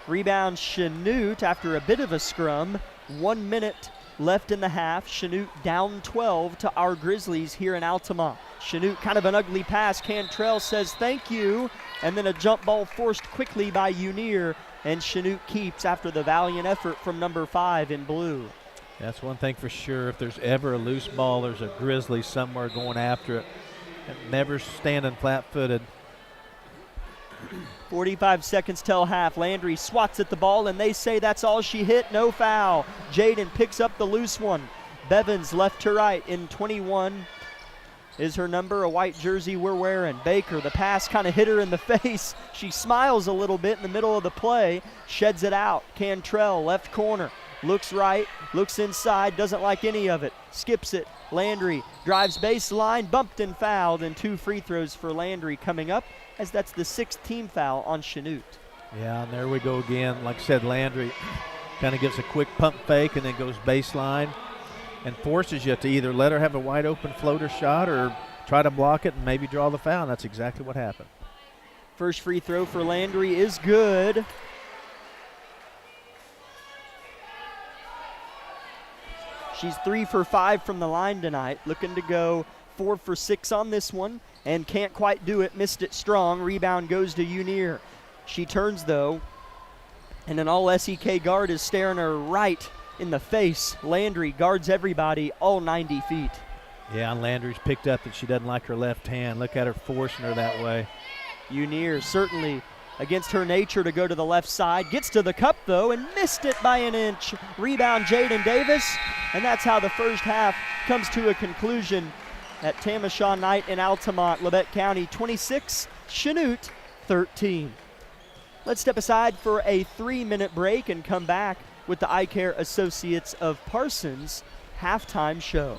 rebound Chanute after a bit of a scrum. 1 minute left in the half. Chanute down 12 to our Grizzlies here in Altamont. Chanute, kind of an ugly pass. Cantrell says thank you, and then a jump ball forced quickly by Unir, and Chanute keeps after the valiant effort from number 5 in blue. That's one thing for sure. If there's ever a loose ball, there's a Grizzly somewhere going after it. Never standing flat-footed. 45 seconds till half. Landry swats at the ball, and they say that's all she hit. No foul. Jaden picks up the loose one. Bevins left to right in 21 is her number, a white jersey we're wearing. Baker, the pass kind of hit her in the face. She smiles a little bit in the middle of the play, sheds it out. Cantrell, left corner, looks right, looks inside, doesn't like any of it, skips it. Landry drives baseline, bumped and fouled, and 2 free throws for Landry coming up, as that's the 6th team foul on Chanute. Yeah, and there we go again. Like I said, Landry kind of gives a quick pump fake and then goes baseline and forces you to either let her have a wide open floater shot or try to block it and maybe draw the foul, and that's exactly what happened. First free throw for Landry is good. She's 3 for 5 from the line tonight, looking to go 4 for 6 on this one, and can't quite do it, missed it strong. Rebound goes to Unir. She turns though, and an all SEK guard is staring her right in the face. Landry guards everybody all 90 feet. Yeah, and Landry's picked up that she doesn't like her left hand. Look at her forcing her that way. Unir certainly against her nature to go to the left side. Gets to the cup though and missed it by an inch. Rebound Jaden Davis, and that's how the first half comes to a conclusion at Tamasha night in Altamont. Labette County 26, Chanute 13. Let's step aside for a 3-minute break and come back with the Eye Care Associates of Parsons halftime show.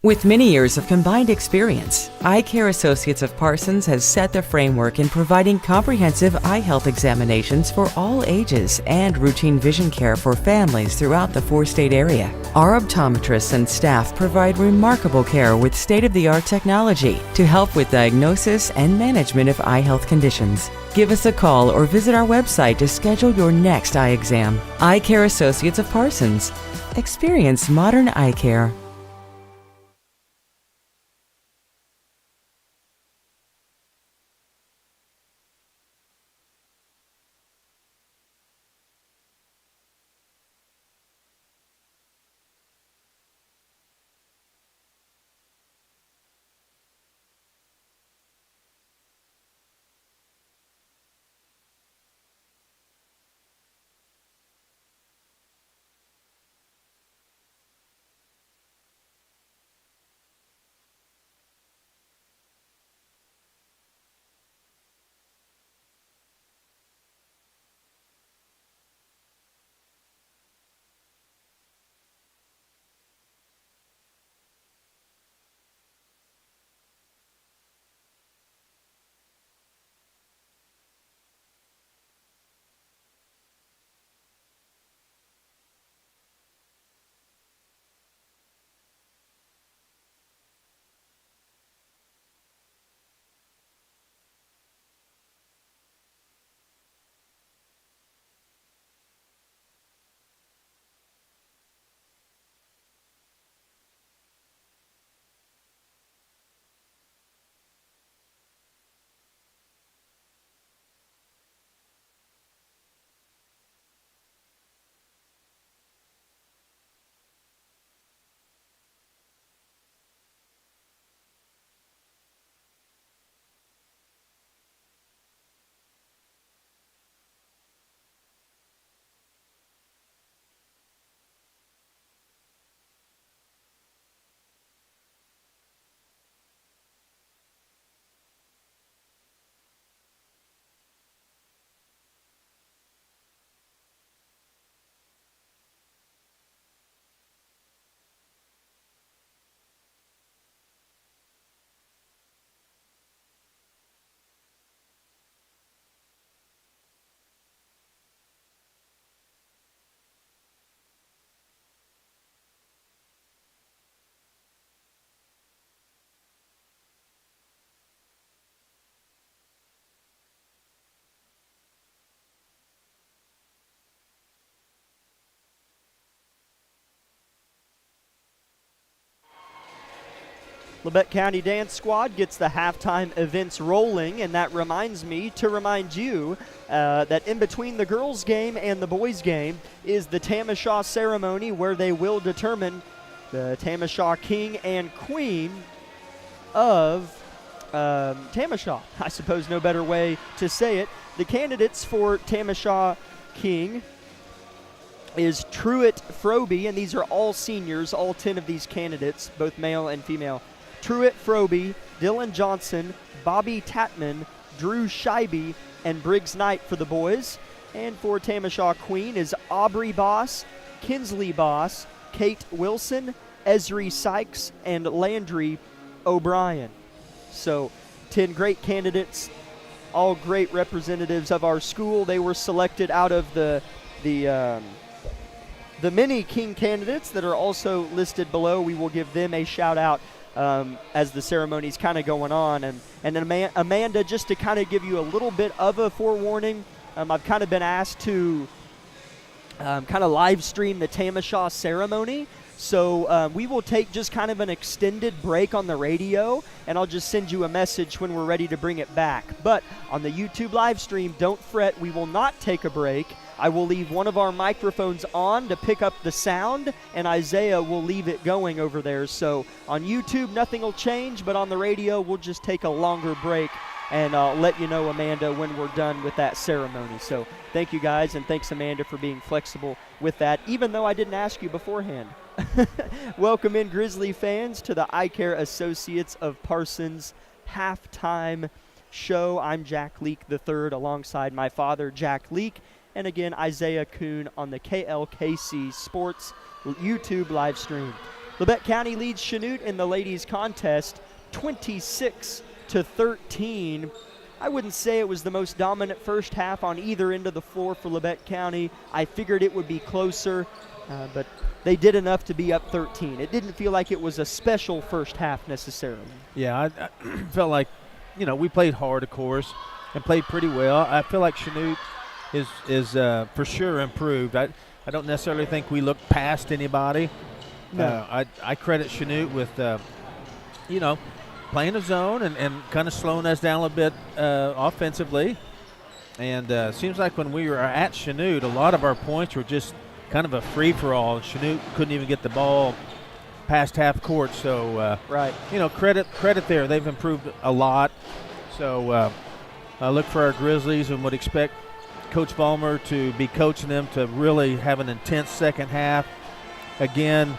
With many years of combined experience, Eye Care Associates of Parsons has set the framework in providing comprehensive eye health examinations for all ages and routine vision care for families throughout the 4-state area. Our optometrists and staff provide remarkable care with state-of-the-art technology to help with diagnosis and management of eye health conditions. Give us a call or visit our website to schedule your next eye exam. Eye Care Associates of Parsons. Experience modern eye care. Labette County Dance Squad gets the halftime events rolling, and that reminds me to remind you that in between the girls' game and the boys' game is the Tamasha ceremony, where they will determine the Tamasha King and Queen of Tamasha. I suppose no better way to say it. The candidates for Tamasha King is Truett Froby, and these are all seniors, all 10 of these candidates, both male and female. Truett Froby, Dylan Johnson, Bobby Tatman, Drew Scheibe, and Briggs Knight for the boys. And for Tamasha Queen is Aubrey Boss, Kinsley Boss, Kate Wilson, Esri Sykes, and Landry O'Brien. So 10 great candidates, all great representatives of our school. They were selected out of the many King candidates that are also listed below. We will give them a shout out as the ceremony's kind of going on. And Amanda, just to kind of give you a little bit of a forewarning, I've kind of been asked to kind of live stream the Tamasha ceremony. So we will take just kind of an extended break on the radio, and I'll just send you a message when we're ready to bring it back. But on the YouTube live stream, don't fret, we will not take a break. I will leave one of our microphones on to pick up the sound, and Isaiah will leave it going over there. So on YouTube, nothing will change, but on the radio, we'll just take a longer break and let you know, Amanda, when we're done with that ceremony. So thank you guys, and thanks, Amanda, for being flexible with that, even though I didn't ask you beforehand. Welcome in, Grizzly fans, to the Eye Care Associates of Parsons halftime show. I'm Jack Leake III, alongside my father, Jack Leake, and again, Isaiah Kuhn on the KLKC Sports YouTube live stream. Labette County leads Chanute in the ladies contest 26-13. I wouldn't say it was the most dominant first half on either end of the floor for Labette County. I figured it would be closer, but they did enough to be up 13. It didn't feel like it was a special first half necessarily. Yeah, I felt like, we played hard, of course, and played pretty well. I feel like Chanute is for sure improved. I don't necessarily think we looked past anybody. No. I credit Chanute with, playing a zone and kind of slowing us down a little bit offensively. And seems like when we were at Chanute, a lot of our points were just kind of a free-for-all. Chanute couldn't even get the ball past half court. So, right. Credit there. They've improved a lot. So I look for our Grizzlies and would expect Coach Ballmer to be coaching them to really have an intense second half. Again,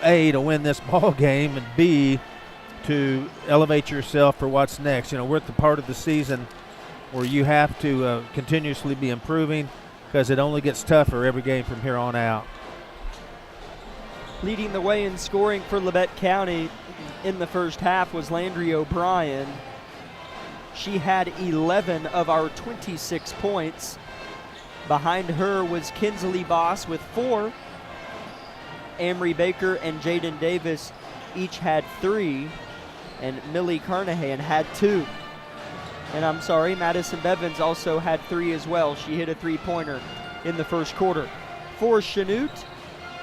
A, to win this ball game, and B, to elevate yourself for what's next. We're at the part of the season where you have to continuously be improving because it only gets tougher every game from here on out. Leading the way in scoring for Labette County in the first half was Landry O'Brien. She had 11 of our 26 points. Behind her was Kinsley Voss with 4. Amory Baker and Jaden Davis each had 3. And Millie Carnahan had 2. And I'm sorry, Madison Bevins also had 3 as well. She hit a 3-pointer in the first quarter. For Chanute,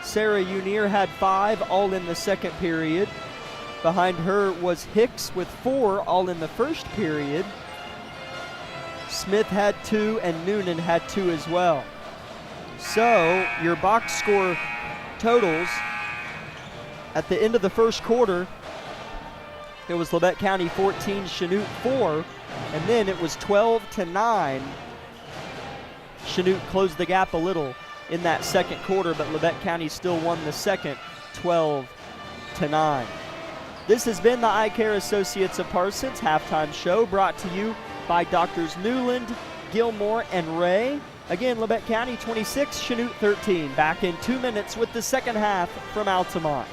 Sarah Unier had 5, all in the second period. Behind her was Hicks with 4, all in the first period. Smith had 2, and Noonan had 2 as well. So your box score totals at the end of the first quarter, it was Labette County 14, Chanute 4, and then it was 12-9. Chanute closed the gap a little in that second quarter, but Labette County still won the second 12-9. This has been the Eye Care Associates of Parsons halftime show, brought to you by Doctors Newland, Gilmore, and Ray. Again, Labette County 26, Chanute 13. Back in 2 minutes with the second half from Altamont.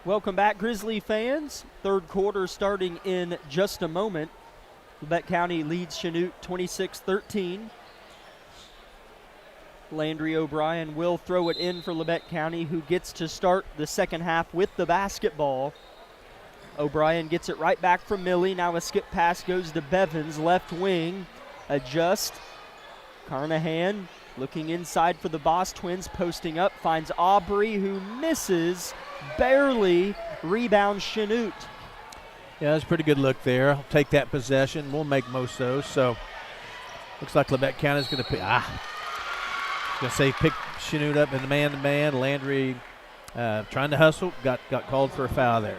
Welcome back, Grizzly fans. Third quarter starting in just a moment. Labette County leads Chanute 26-13. Landry O'Brien will throw it in for Labette County, who gets to start the second half with the basketball. O'Brien gets it right back from Millie. Now a skip pass goes to Bevins, left wing. Adjust. Carnahan Looking inside for the Boss twins, posting up, finds Aubrey, who misses, barely, rebound Chanute. Yeah, that's a pretty good look there. I'll take that possession. We'll make most of those. So looks like Labette County's going to pick. Pick Chanute up in the man-to-man. Landry trying to hustle, got called for a foul there.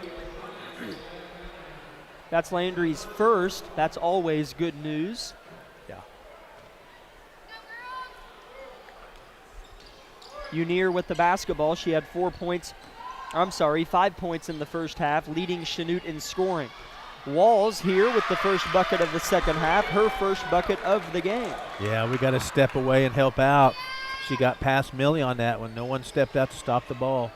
That's Landry's first. That's always good news. Yeah. Unier with the basketball. She had 5 points in the first half, leading Chanute in scoring. Walls here with the first bucket of the second half, her first bucket of the game. Yeah, we got to step away and help out. She got past Millie on that one. No one stepped out to stop the ball.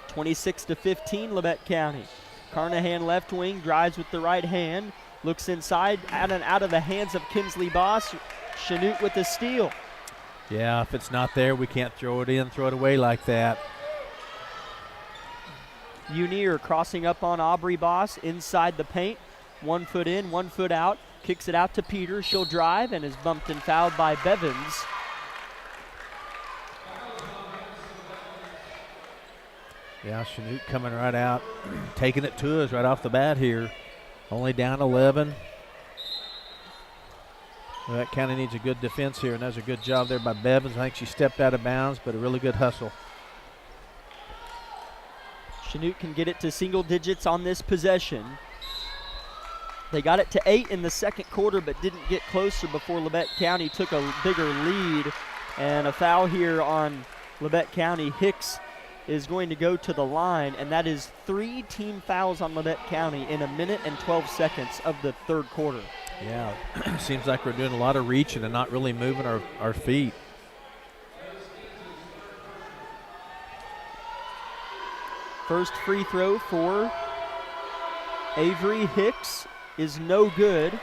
26-15, Labette County. Carnahan left wing, drives with the right hand, looks inside, out of the hands of Kinsley Boss. Chanute with the steal. Yeah, if it's not there, we can't throw it in, throw it away like that. Unier crossing up on Aubrey Boss inside the paint. 1 foot in, 1 foot out. Kicks it out to Peter. She'll drive and is bumped and fouled by Bevins. Yeah, Chanute coming right out, taking it to us right off the bat here. Only down 11. Well, that kind of needs a good defense here, and that's a good job there by Bevins. I think she stepped out of bounds, but a really good hustle. Chanute can get it to single digits on this possession. They got it to 8 in the second quarter, but didn't get closer before Labette County took a bigger lead. And a foul here on Labette County. Hicks is going to go to the line, and that is 3 team fouls on Labette County in 1 minute and 12 seconds of the third quarter. Yeah, seems like we're doing a lot of reaching and not really moving our feet. First free throw for Avery Hicks is no good.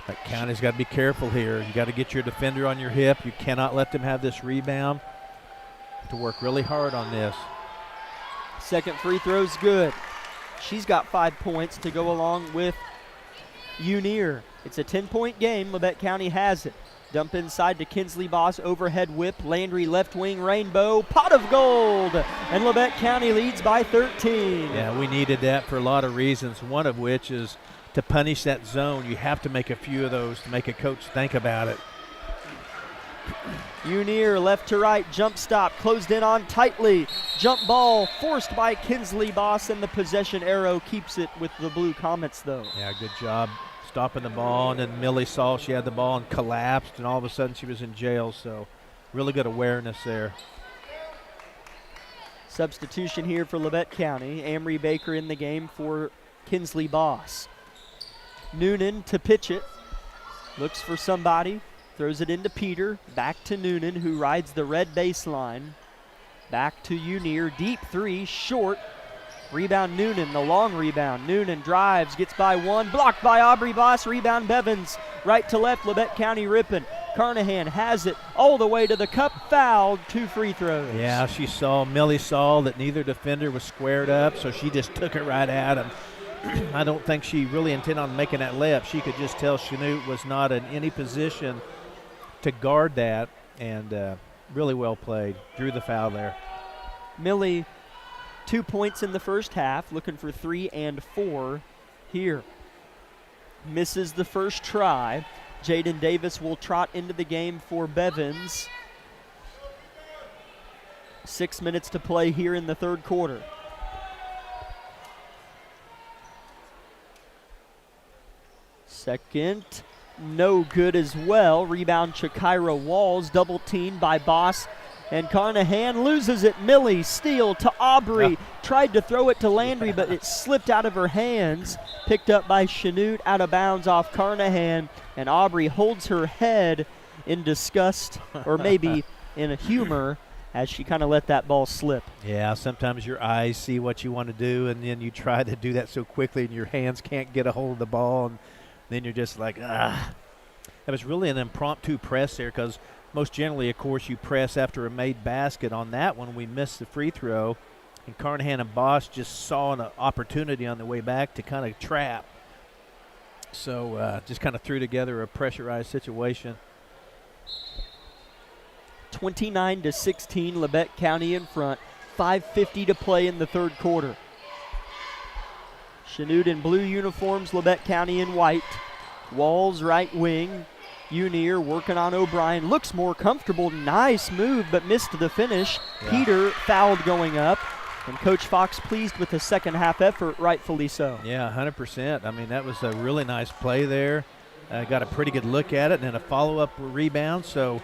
That County's got to be careful here. You got to get your defender on your hip. You cannot let them have this rebound. To work really hard on this. Second free throw's good. She's got 5 points to go along with Unier. It's a 10-point game. Labette County has it. Dump inside to Kinsley Boss. Overhead whip. Landry left wing rainbow. Pot of gold. And Labette County leads by 13. Yeah, we needed that for a lot of reasons. One of which is to punish that zone. You have to make a few of those to make a coach think about it. Unier left to right, jump stop, closed in on tightly. Jump ball forced by Kinsley Boss, and the possession arrow keeps it with the blue Comets, though. Yeah, good job stopping the ball, and then Millie saw she had the ball and collapsed, and all of a sudden she was in jail, so really good awareness there. Substitution here for Labette County. Amory Baker in the game for Kinsley Boss. Noonan to pitch it. Looks for somebody. Throws it into Peter. Back to Noonan, who rides the red baseline. Back to Unier. Deep three. Short. Rebound Noonan. The long rebound. Noonan drives. Gets by one. Blocked by Aubrey Boss. Rebound Bevins. Right to left. Labette County ripping. Carnahan has it all the way to the cup. Fouled. 2 free throws. Yeah, Millie saw that neither defender was squared up, so she just took it right at him. I don't think she really intended on making that layup. She could just tell Chanute was not in any position to guard that, and really well played. Drew the foul there. Millie, 2 points in the first half, looking for 3 and 4 here. Misses the first try. Jaden Davis will trot into the game for Bevins. 6 minutes to play here in the third quarter. Second, no good as well. Rebound Shakira Walls, double teamed by Boss, and Carnahan loses it. Millie, steal to Aubrey. Tried to throw it to Landry, but it slipped out of her hands. Picked up by Chanute, out of bounds off Carnahan, and Aubrey holds her head in disgust, or maybe in a humor, as she kind of let that ball slip. Yeah, sometimes your eyes see what you want to do, and then you try to do that so quickly, and your hands can't get a hold of the ball, and then you're just like, ah. It was really an impromptu press there, because most generally, of course, you press after a made basket. On that one, we missed the free throw, and Carnahan and Boss just saw an opportunity on the way back to kind of trap. So just kind of threw together a pressurized situation. 29-16, Labette County in front. 5:50 to play in the third quarter. Chanute in blue uniforms, Labette County in white. Walls right wing. Unier working on O'Brien. Looks more comfortable. Nice move, but missed the finish. Yeah. Peter fouled going up. And Coach Fox pleased with the second half effort, rightfully so. Yeah, 100%. I mean, that was a really nice play there. Got a pretty good look at it, and then a follow-up rebound. So,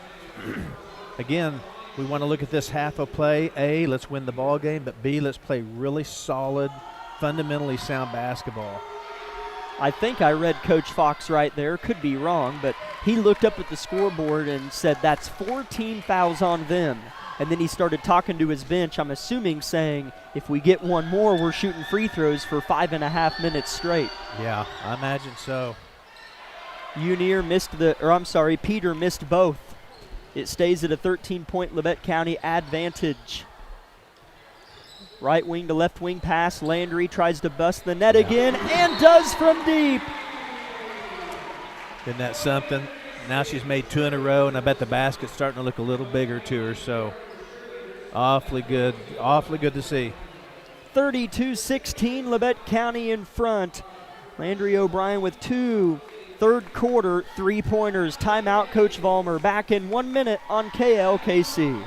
again, we want to look at this half of play. A, let's win the ball game, but B, let's play really solid, fundamentally sound basketball. I think I read Coach Fox right there. Could be wrong, but he looked up at the scoreboard and said that's 14 fouls on them. And then he started talking to his bench, I'm assuming saying, if we get one more, we're shooting free throws for 5.5 minutes straight. Yeah, I imagine so. Peter missed both. It stays at a 13-point Labette County advantage. Right wing to left wing pass. Landry tries to bust the net again and does from deep. Isn't that something? Now she's made 2 in a row, and I bet the basket's starting to look a little bigger to her. So awfully good to see. 32-16, Labette County in front. Landry O'Brien with 2 third quarter three-pointers. Timeout, Coach Vollmer. Back in 1 minute on KLKC.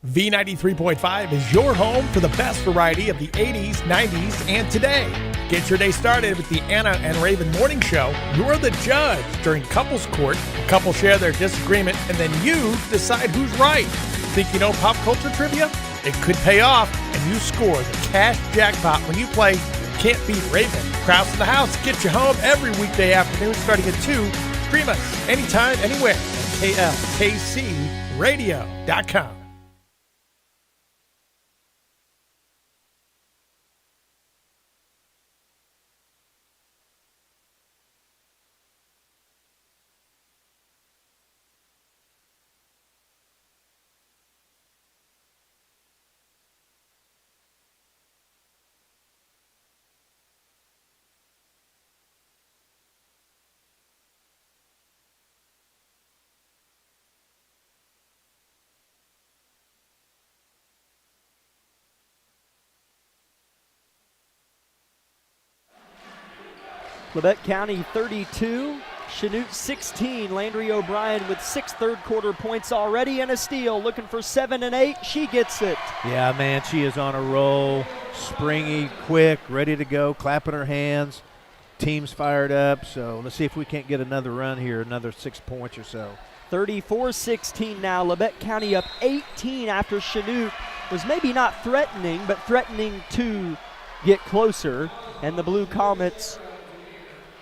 V93.5 is your home for the best variety of the 80s, 90s, and today. Get your day started with the Anna and Raven Morning Show. You're the judge during couples court. Couples share their disagreement, and then you decide who's right. Think you know pop culture trivia? It could pay off, and you score the cash jackpot when you play Can't Beat Raven. Krause in the House gets you home every weekday afternoon starting at 2. Stream us anytime, anywhere at klkcradio.com. Labette County 32, Chanute 16. Landry O'Brien with 6 third quarter points already and a steal. Looking for 7 and 8. She gets it. Yeah, man, she is on a roll. Springy, quick, ready to go, clapping her hands. Team's fired up. So let's see if we can't get another run here, another 6 points or so. 34-16 now. Labette County up 18 after Chanute was maybe not threatening, but threatening to get closer. And the Blue Comets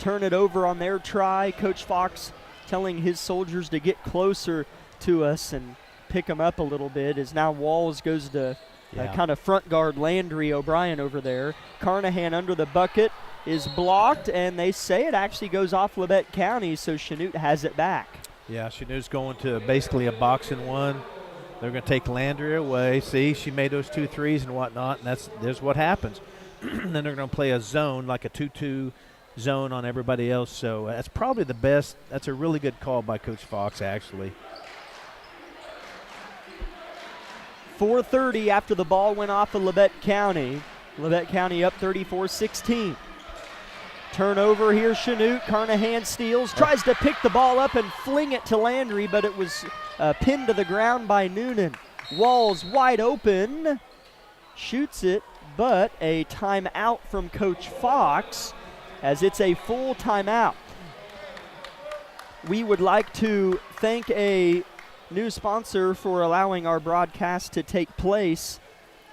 turn it over on their try. Coach Fox telling his soldiers to get closer to us and pick them up a little bit as now Walls goes to kind of front guard Landry O'Brien over there. Carnahan under the bucket is blocked, and they say it actually goes off Labette County, so Chanute has it back. Yeah, Chanute's going to basically a box and one. They're going to take Landry away. See, she made those 2 threes and whatnot, and there's what happens. Then they're going to play a zone, like a 2-2 zone on everybody else. So that's probably the best. That's a really good call by Coach Fox, actually. 4:30 after the ball went off of Labette County. Labette County up 34-16. Turnover here, Chanute. Carnahan steals, tries to pick the ball up and fling it to Landry, but it was pinned to the ground by Noonan. Walls wide open, shoots it, but a timeout from Coach Fox, as it's a full timeout. We would like to thank a new sponsor for allowing our broadcast to take place.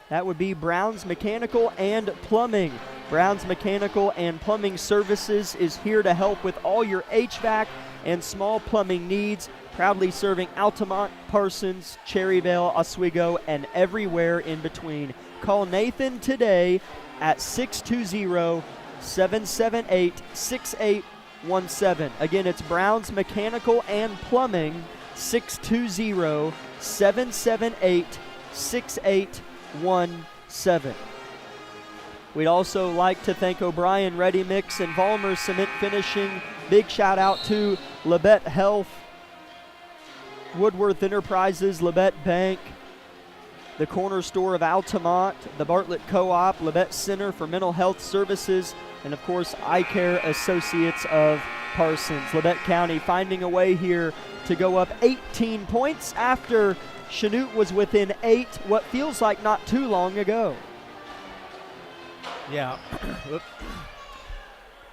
That would be Brown's Mechanical and Plumbing. Brown's Mechanical and Plumbing Services is here to help with all your HVAC and small plumbing needs, proudly serving Altamont, Parsons, Cherryvale, Oswego, and everywhere in between. Call Nathan today at 620-778-6817. Again, it's Brown's Mechanical and Plumbing, 620-778-6817. We'd also like to thank O'Brien Ready Mix and Vollmer Cement Finishing. Big shout out to Labette Health, Woodworth Enterprises, Labette Bank, the Corner Store of Altamont, the Bartlett Co-op, Labette Center for Mental Health Services, and of course, Eye Care Associates of Parsons. Labette County finding a way here to go up 18 points after Chanute was within 8 what feels like not too long ago. Yeah.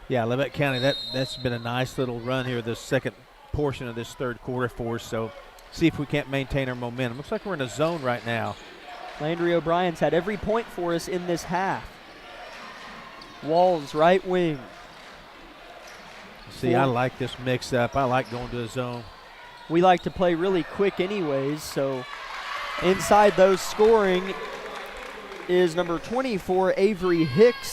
Yeah, Labette County, that's been a nice little run here this second portion of this third quarter for us. So see if we can't maintain our momentum. Looks like we're in a zone right now. Landry O'Brien's had every point for us in this half. Walls, right wing. See, I like this mix up. I like going to a zone. We like to play really quick anyways, so inside those scoring is number 24, Avery Hicks,